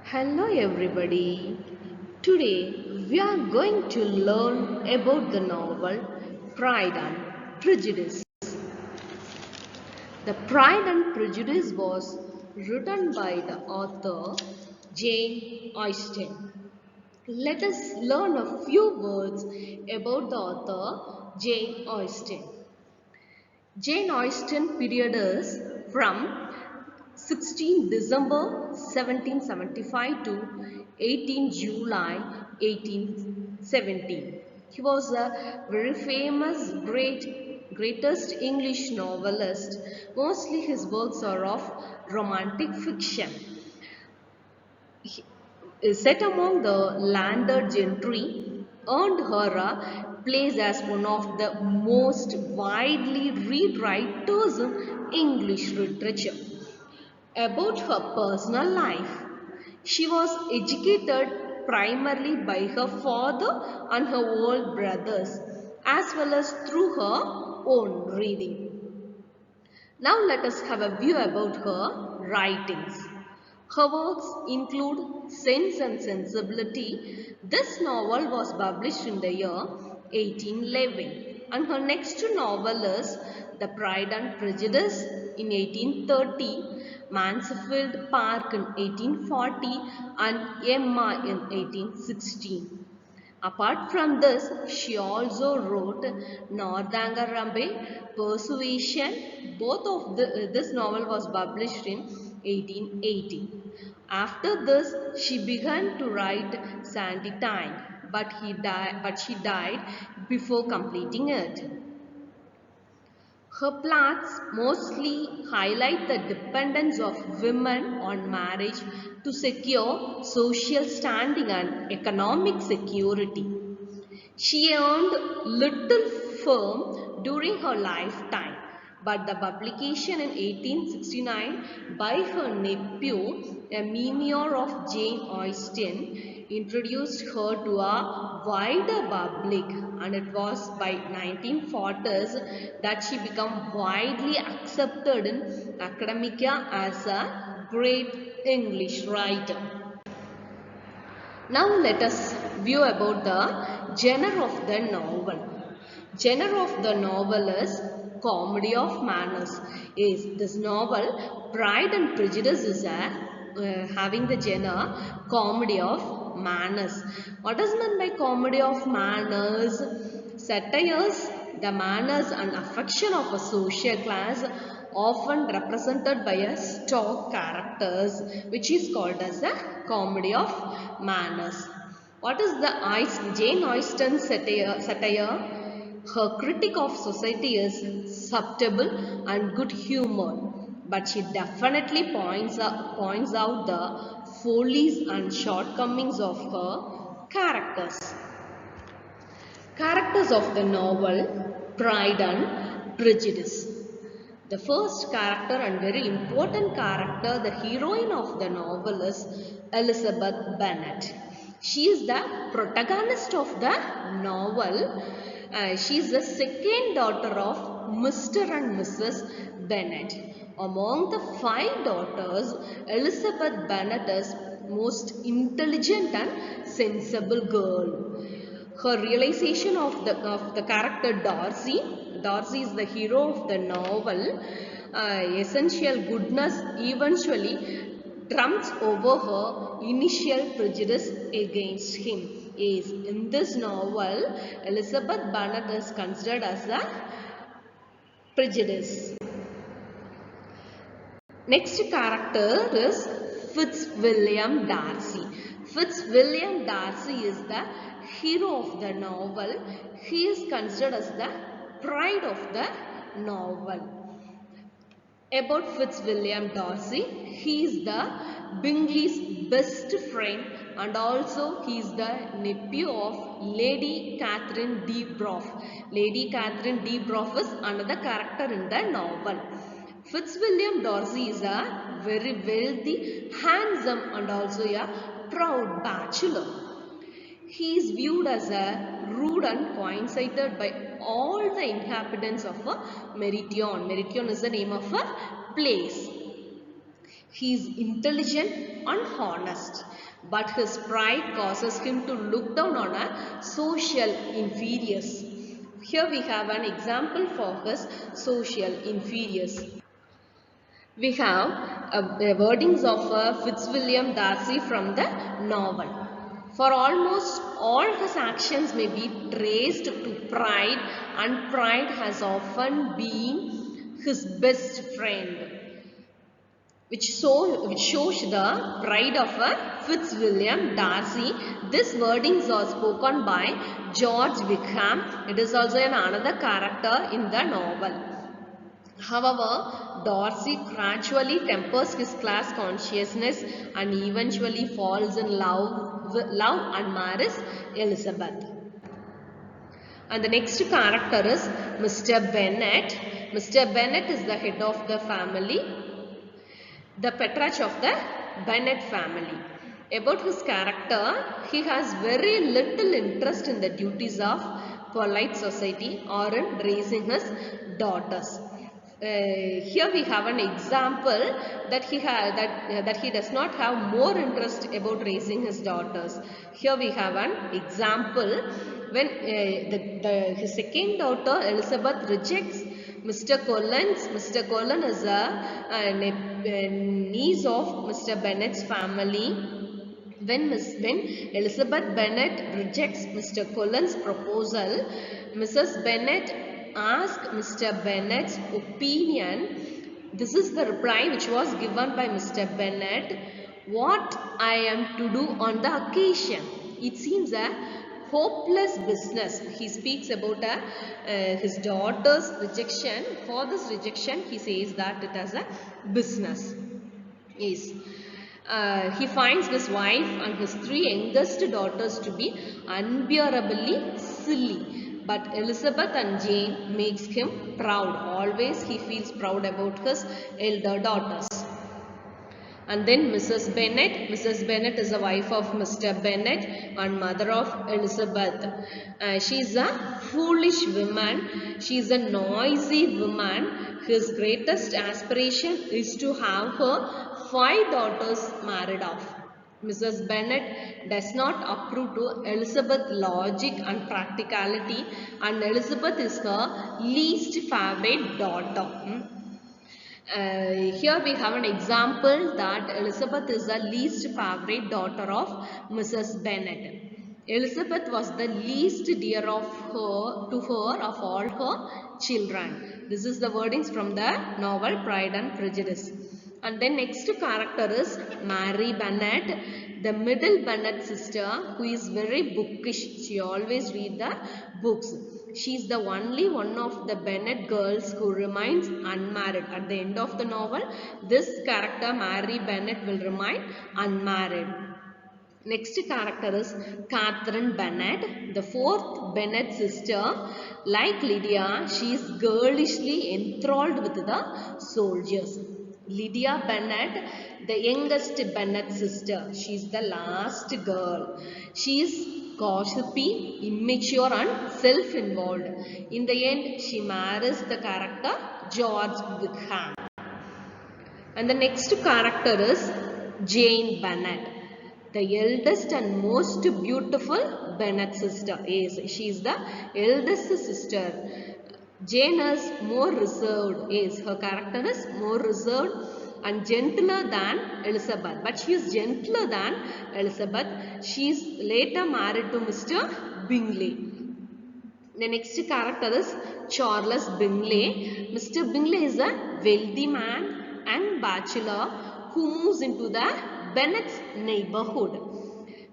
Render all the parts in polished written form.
Hello everybody. Today we are going to learn about the novel Pride and Prejudice. The Pride and Prejudice was written by the author Jane Austen. Let us learn a few words about the author Jane Austen. Jane Austen period is from 16 December 1775 to 18 July 1817. He was a very famous, greatest English novelist. Mostly his works are of romantic fiction. He is set among the landed gentry, earned her a place as one of the most widely read writers in English literature. About her personal life, she was educated primarily by her father and her old brothers, as well as through her own reading. Now let us have a view about her writings. Her works include Sense and Sensibility. This novel was published in the year 1811, and her next novel is The Pride and Prejudice in 1830, Mansfield Park in 1840, and Emma in 1816. Apart from this, she also wrote Northanger Persuasion. Both of this novel was published in 1880. After this, she began to write Sandy Time, but she died before completing it. Her plots mostly highlight the dependence of women on marriage to secure social standing and economic security. She earned little fame during her lifetime, but the publication in 1869 by her nephew, a memoir of Jane Austen, introduced her to a wider public, and it was by 1940s that she became widely accepted in academia as a great English writer. Now let us view about the genre of the novel. Genre of the novel is comedy of manners. Is this novel Pride and Prejudice is having the genre comedy of manners. What is meant by comedy of manners? Satires the manners and affection of a social class, often represented by a stock characters, which is called as a comedy of manners. What is the Jane Austen satire? Her critique of society is subtle and good humor, but she definitely points out the follies and shortcomings of her characters. Characters of the novel Pride and Prejudice. The first character and very important character, the heroine of the novel is Elizabeth Bennet. She is the protagonist of the novel. She is the second daughter of Mr. and Mrs. Bennet. Among the five daughters, Elizabeth Bennet is most intelligent and sensible girl. Her realization of the character Darcy is the hero of the novel. Essential goodness eventually trumps over her initial prejudice against him. Is in this novel, Elizabeth Bennet is considered as a prejudice. Next character is Fitzwilliam Darcy. Fitzwilliam Darcy is the hero of the novel. He is considered as the pride of the novel. About Fitzwilliam Darcy, he is the Bingley's best friend, and also he is the nephew of Lady Catherine de Bourgh. Lady Catherine de Bourgh is another character in the novel. Fitzwilliam Darcy is a very wealthy, handsome and also a proud bachelor. He is viewed as a rude and coincided by all the inhabitants of Meridian. Meridian is the name of a place. He is intelligent, and honest. But his pride causes him to look down on a social inferiors. Here we have an example for his social inferiors. We have wordings of Fitzwilliam Darcy from the novel. For almost all his actions may be traced to pride, and pride has often been his best friend, which shows the pride of Fitzwilliam Darcy. These wordings are spoken by George Wickham. It is also another character in the novel. However, Darcy gradually tempers his class consciousness and eventually falls in love and marries Elizabeth. And the next character is Mr. Bennet. Mr. Bennet is the head of the family, the patriarch of the Bennet family. About his character, he has very little interest in the duties of polite society or in raising his daughters. Here we have an example that he does not have more interest about raising his daughters. Here we have an example when his second daughter Elizabeth rejects Mr. Collins. Mr. Collins is a niece of Mr. Bennet's family. When Elizabeth Bennet rejects Mr. Collins' proposal, Mrs. Bennet asks Mr. Bennet's opinion. This is the reply which was given by Mr. Bennet. What I am to do on the occasion? It seems a hopeless business. He speaks about his daughter's rejection. For this rejection, he says that it is a business. Yes. He finds his wife and his three youngest daughters to be unbearably silly. But Elizabeth and Jane makes him proud. Always he feels proud about his elder daughters. And then Mrs. Bennet. Mrs. Bennet is the wife of Mr. Bennet and mother of Elizabeth. She is a foolish woman. She is a noisy woman. His greatest aspiration is to have her 5 daughters married off. Mrs. Bennet does not approve to Elizabeth's logic and practicality, and Elizabeth is her least favorite daughter. Here we have an example that Elizabeth is the least favorite daughter of Mrs. Bennet. Elizabeth was the least dear to her of all her children. This is the wordings from the novel Pride and Prejudice. And then next character is Mary Bennet, the middle Bennet sister, who is very bookish. She always reads the books. She is the only one of the Bennet girls who remains unmarried. At the end of the novel, this character Mary Bennet will remain unmarried. Next character is Catherine Bennet, the fourth Bennet sister. Like Lydia, she is girlishly enthralled with the soldiers. Lydia Bennet, the youngest Bennet sister. She is the last girl. She is gossipy, immature and self-involved. In the end, she marries the character George Wickham. And the next character is Jane Bennet, the eldest and most beautiful Bennet sister. Yes, she is the eldest sister. Jane is more reserved. Yes, her character is more reserved and gentler than Elizabeth. But she is gentler than Elizabeth. She is later married to Mr. Bingley. The next character is Charles Bingley. Mr. Bingley is a wealthy man and bachelor who moves into the Bennet's neighborhood.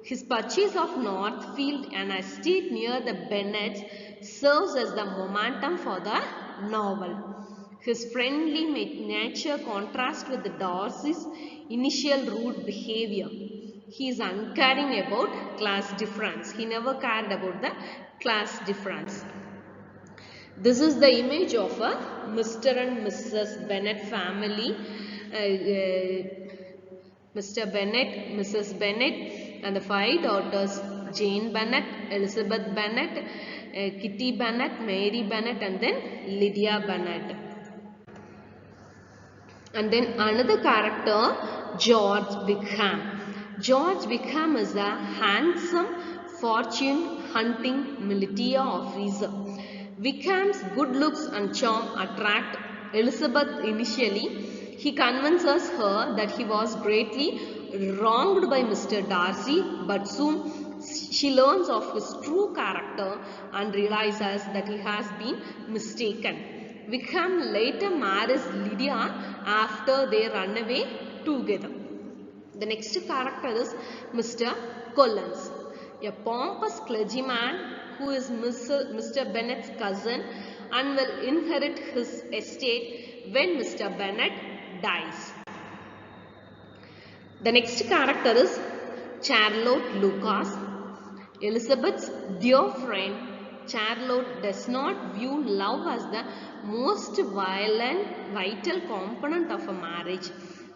His purchase of Northfield, an estate near the Bennets, serves as the momentum for the novel. His friendly nature contrasts with the Darcy's initial rude behavior. He is uncaring about class difference. He never cared about the class difference. This is the image of a Mr. and Mrs. Bennet family. Mr. Bennet, Mrs. Bennet, and the 5 daughters: Jane Bennet, Elizabeth Bennet, Kitty Bennet, Mary Bennet, and then Lydia Bennet. And then another character, George Wickham. George Wickham is a handsome fortune-hunting military officer. Wickham's good looks and charm attract Elizabeth initially. He convinces her that he was greatly wronged by Mr. Darcy, but soon she learns of his true character and realizes that he has been mistaken. Wickham later marries Lydia after they run away together. The next character is Mr. Collins, a pompous clergyman who is Mr. Bennet's cousin and will inherit his estate when Mr. Bennet dies. The next character is Charlotte Lucas, Elizabeth's dear friend. Charlotte does not view love as the most vital component of a marriage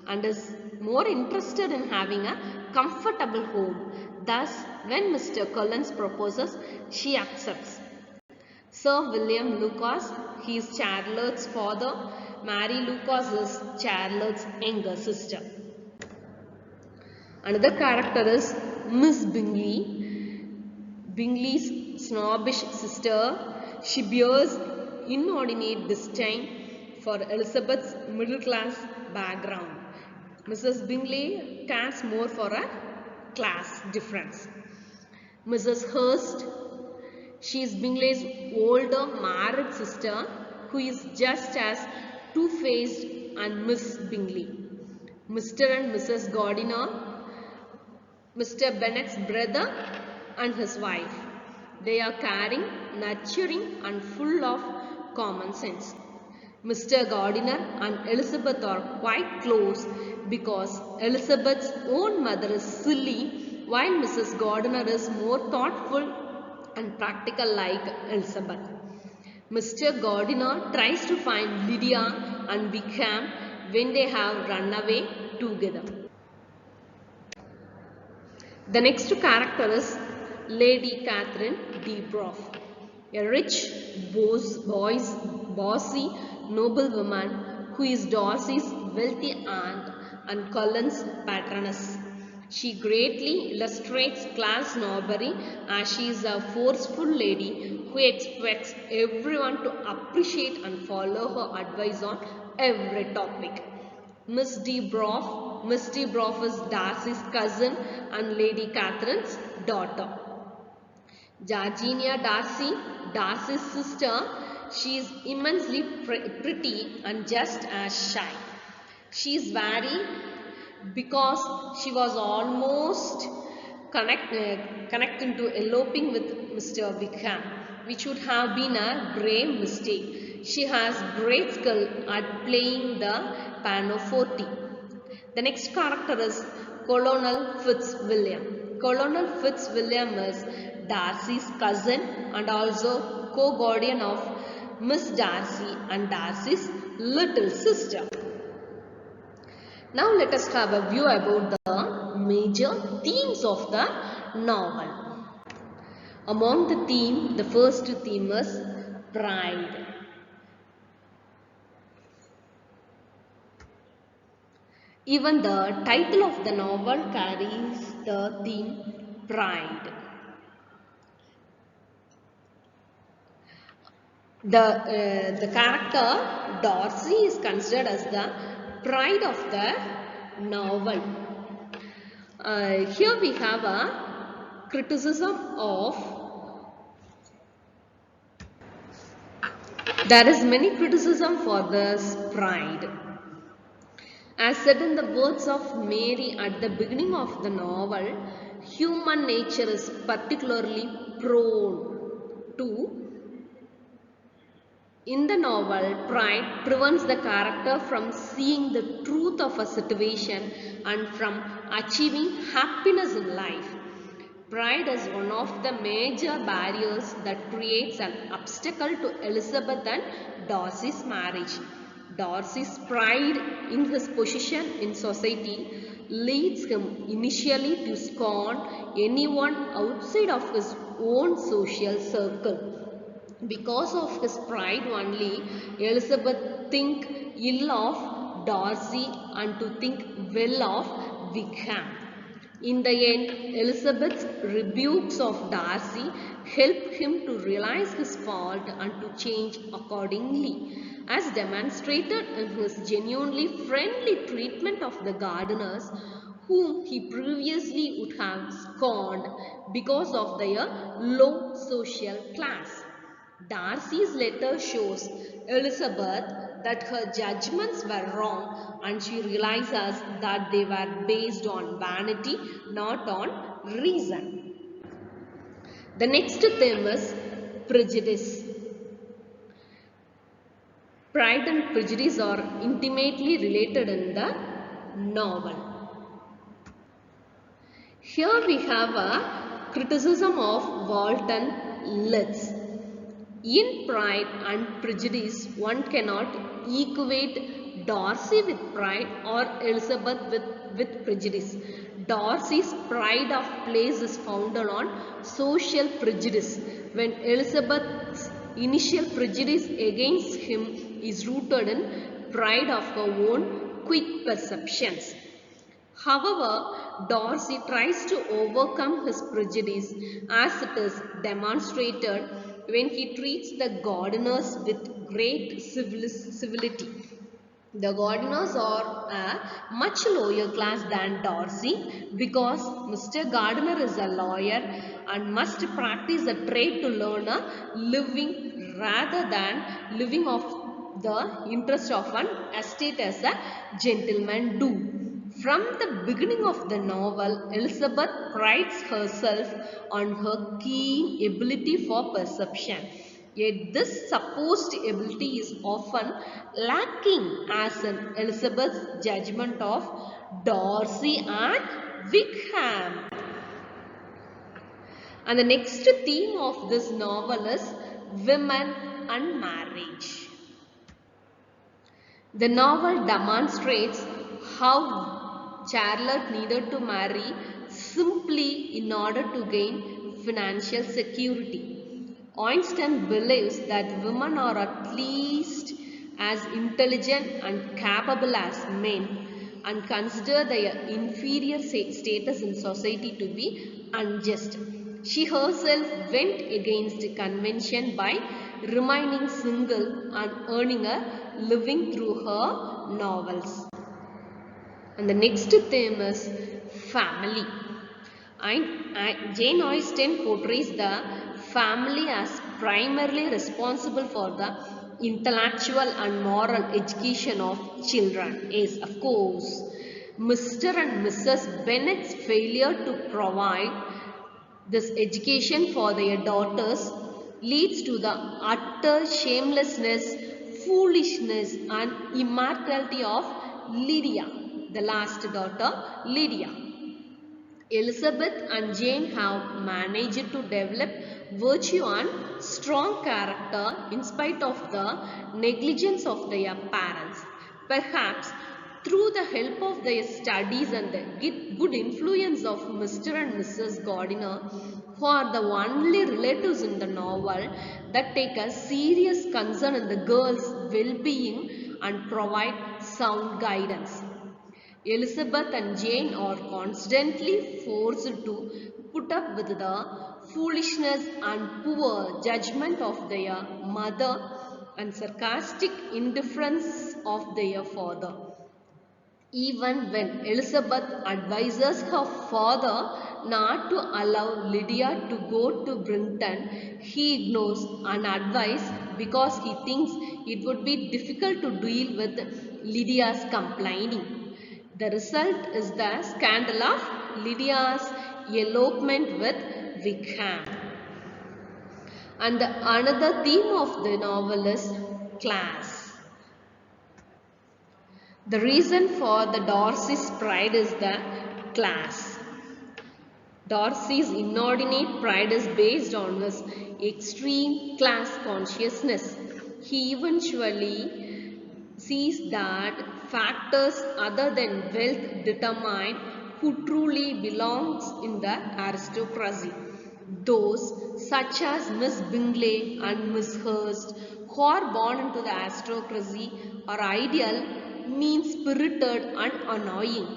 and is more interested in having a comfortable home. Thus, when Mr. Collins proposes, she accepts. Sir William Lucas, he is Charlotte's father. Mary Lucas is Charlotte's younger sister. Another character is Miss Bingley. Bingley's snobbish sister. She bears inordinate disdain for Elizabeth's middle class background. Mrs. Bingley cares more for a class difference. Mrs. Hurst, she is Bingley's older married sister who is just as two-faced and Miss Bingley. Mr. and Mrs. Gardiner, Mr. Bennet's brother and his wife. They are caring, nurturing and full of common sense. Mr. Gardiner and Elizabeth are quite close because Elizabeth's own mother is silly while Mrs. Gardiner is more thoughtful and practical like Elizabeth. Mr. Gardiner tries to find Lydia and Wickham when they have run away together. The next character is Lady Catherine de Bourgh, a rich, bossy noblewoman who is Darcy's wealthy aunt and Colin's patroness. She greatly illustrates class snobbery as she is a forceful lady who expects everyone to appreciate and follow her advice on every topic. Miss de Bourgh is Darcy's cousin and Lady Catherine's daughter. Georgina Darcy, Darcy's sister, she is immensely pretty and just as shy. She is very because she was almost connecting to eloping with Mr. Wickham, which would have been a grave mistake. She has great skill at playing the pianoforte. The next character is Colonel Fitzwilliam. Colonel Fitzwilliam is Darcy's cousin and also co-guardian of Miss Darcy and Darcy's little sister. Now let us have a view about the major themes of the novel. Among the theme, the first theme is pride. Even the title of the novel carries the theme pride. The character Darcy is considered as the pride of the novel. Here we have a criticism of. There is many criticism for this pride. As said in the words of Mary at the beginning of the novel, human nature is particularly prone to. In the novel, pride prevents the character from seeing the truth of a situation and from achieving happiness in life. Pride is one of the major barriers that creates an obstacle to Elizabeth and Darcy's marriage. Darcy's pride in his position in society leads him initially to scorn anyone outside of his own social circle. Because of his pride only, Elizabeth thinks ill of Darcy and to think well of Wickham. In the end, Elizabeth's rebukes of Darcy help him to realize his fault and to change accordingly, as demonstrated in his genuinely friendly treatment of the gardeners, whom he previously would have scorned because of their low social class. Darcy's letter shows Elizabeth that her judgments were wrong and she realizes that they were based on vanity, not on reason. The next theme is prejudice. Pride and Prejudice are intimately related in the novel. Here we have a criticism of Walton Litz. In Pride and Prejudice, one cannot equate Darcy with pride or Elizabeth with prejudice. Darcy's pride of place is founded on social prejudice, when Elizabeth's initial prejudice against him is rooted in pride of her own quick perceptions. However, Darcy tries to overcome his prejudice, as it is demonstrated when he treats the gardeners with great civility. The gardeners are a much lower class than Darcy because Mr. Gardiner is a lawyer and must practice a trade to learn a living rather than living off the interest of an estate as a gentleman do. From the beginning of the novel, Elizabeth prides herself on her keen ability for perception. Yet this supposed ability is often lacking as in Elizabeth's judgment of Darcy and Wickham. And the next theme of this novel is women and marriage. The novel demonstrates how Charlotte needed to marry simply in order to gain financial security. Austen believes that women are at least as intelligent and capable as men and consider their inferior status in society to be unjust. She herself went against convention by remaining single and earning a living through her novels. And the next theme is family. Jane Austen portrays the family as primarily responsible for the intellectual and moral education of children. Yes, of course, Mr. and Mrs. Bennet's failure to provide this education for their daughters leads to the utter shamelessness, foolishness and immortality of Lydia, the last daughter Lydia. Elizabeth and Jane have managed to develop virtue and strong character in spite of the negligence of their parents. Perhaps through the help of their studies and the good influence of Mr. and Mrs. Gardiner, who are the only relatives in the novel that take a serious concern in the girls' well-being and provide sound guidance. Elizabeth and Jane are constantly forced to put up with the foolishness and poor judgment of their mother and sarcastic indifference of their father. Even when Elizabeth advises her father not to allow Lydia to go to Brinton, he ignores an advice because he thinks it would be difficult to deal with Lydia's complaining. The result is the scandal of Lydia's elopement with Wickham. And another theme of the novel is class. The reason for the Darcy's pride is the class. Darcy's inordinate pride is based on his extreme class consciousness. He eventually sees that factors other than wealth determine who truly belongs in the aristocracy. Those such as Miss Bingley and Miss Hurst, who are born into the aristocracy, are ideal mean-spirited and annoying.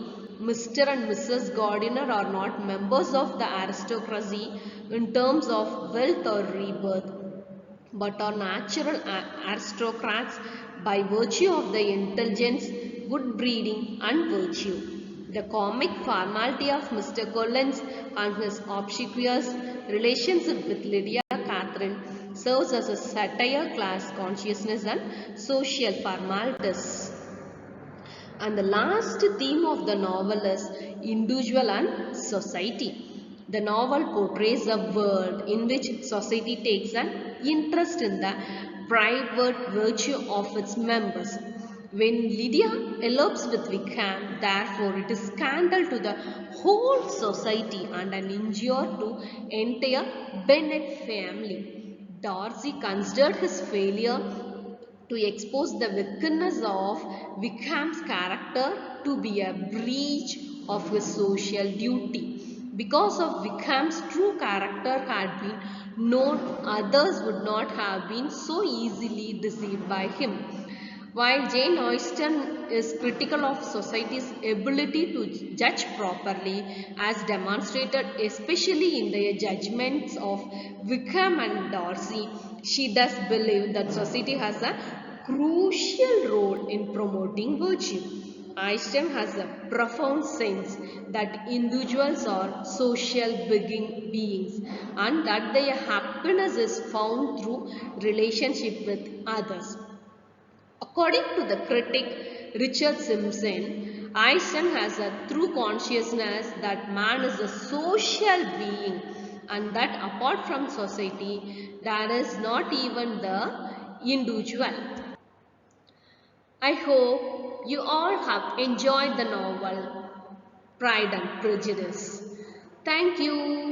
Mr. and Mrs. Gardiner are not members of the aristocracy in terms of wealth or rebirth, but are natural aristocrats by virtue of the intelligence, good breeding, and virtue. The comic formality of Mr. Collins and his obsequious relationship with Lydia Catherine serves as a satire class consciousness and social formalities. And the last theme of the novel is individual and society. The novel portrays a world in which society takes an interest in the private virtue of its members. When Lydia elopes with Wickham, therefore it is scandal to the whole society and an injury to entire Bennet family. Darcy considered his failure to expose the wickedness of Wickham's character to be a breach of his social duty. Because of Wickham's true character had been known, others would not have been so easily deceived by him. While Jane Austen is critical of society's ability to judge properly, as demonstrated especially in the judgments of Wickham and Darcy, she does believe that society has a crucial role in promoting virtue. Austen has a profound sense that individuals are social beings and that their happiness is found through relationship with others. According to the critic Richard Simpson, Einstein has a true consciousness that man is a social being and that apart from society, there is not even the individual. I hope you all have enjoyed the novel Pride and Prejudice. Thank you.